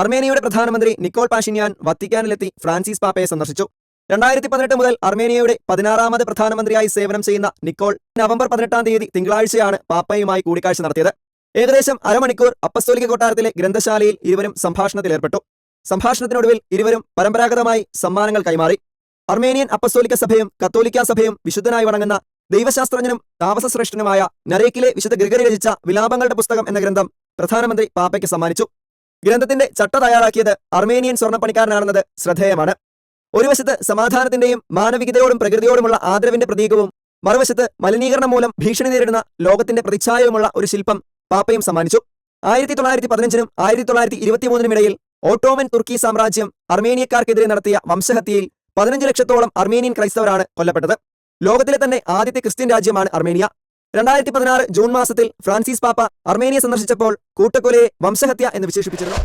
അർമേനിയയുടെ പ്രധാനമന്ത്രി Nicole പാഷിന്യാൻ വത്തിക്കാനിലെത്തി Francis പാപ്പയെ സന്ദർശിച്ചു. 2018 മുതൽ അർമേനിയയുടെ 16ാമത് പ്രധാനമന്ത്രിയായി സേവനം ചെയ്യുന്ന നിക്കോൾ നവംബർ 18-ാം തീയതി തിങ്കളാഴ്ചയാണ് പാപ്പയുമായി കൂടിക്കാഴ്ച നടത്തിയത്. ഏകദേശം അരമണിക്കൂർ അപ്പസ്തോലിക കൊട്ടാരത്തിലെ ഗ്രന്ഥശാലയിൽ ഇരുവരും സംഭാഷണത്തിലേർപ്പെട്ടു. സംഭാഷണത്തിനൊടുവിൽ ഇരുവരും പരമ്പരാഗതമായി സമ്മാനങ്ങൾ കൈമാറി. അർമേനിയൻ അപ്പസ്തോലിക സഭയും കത്തോലിക്ക സഭയും വിശുദ്ധനായി വണങ്ങുന്ന ദൈവശാസ്ത്രജ്ഞനും താപസശ്രേഷ്ഠനുമായ നരേക്കിലെ വിശുദ്ധ ഗ്രിഗറി രചിച്ച വിലാപങ്ങളുടെ പുസ്തകം എന്ന ഗ്രന്ഥം പ്രധാനമന്ത്രി പാപ്പയ്ക്ക് സമ്മാനിച്ചു. ഗ്രന്ഥത്തിന്റെ ചട്ട തയ്യാറാക്കിയത് അർമേനിയൻ സ്വർണ്ണപ്പണിക്കാരനാണെന്നത് ശ്രദ്ധേയമാണ്. ഒരു വശത്ത് സമാധാനത്തിന്റെയും മാനവികതയോടും പ്രകൃതിയോടുമുള്ള ആദരവിന്റെ പ്രതീകവും, മറുവശത്ത് മലിനീകരണം മൂലം ഭീഷണി നേരിടുന്ന ലോകത്തിന്റെ പ്രതിച്ഛായവുമുള്ള ഒരു ശില്പം പാപ്പയും സമ്മാനിച്ചു. 1915-നും 1923-നും ഇടയിൽ ഓട്ടോമൻ തുർക്കി സാമ്രാജ്യം അർമേനിയക്കാർക്കെതിരെ നടത്തിയ വംശഹത്യയിൽ 15 ലക്ഷത്തോളം അർമേനിയൻ ക്രൈസ്തവരാണ് കൊല്ലപ്പെട്ടത്. ലോകത്തിലെ തന്നെ ആദ്യത്തെ ക്രിസ്ത്യൻ രാജ്യമാണ് അർമേനിയ. 2016 ജൂൺ മാസത്തിൽ ഫ്രാൻസിസ് പാപ്പ അർമേനിയ സന്ദർശിച്ചപ്പോൾ കൂട്ടക്കൊലയെ വംശഹത്യ എന്ന് വിശേഷിപ്പിച്ചിരുന്നു.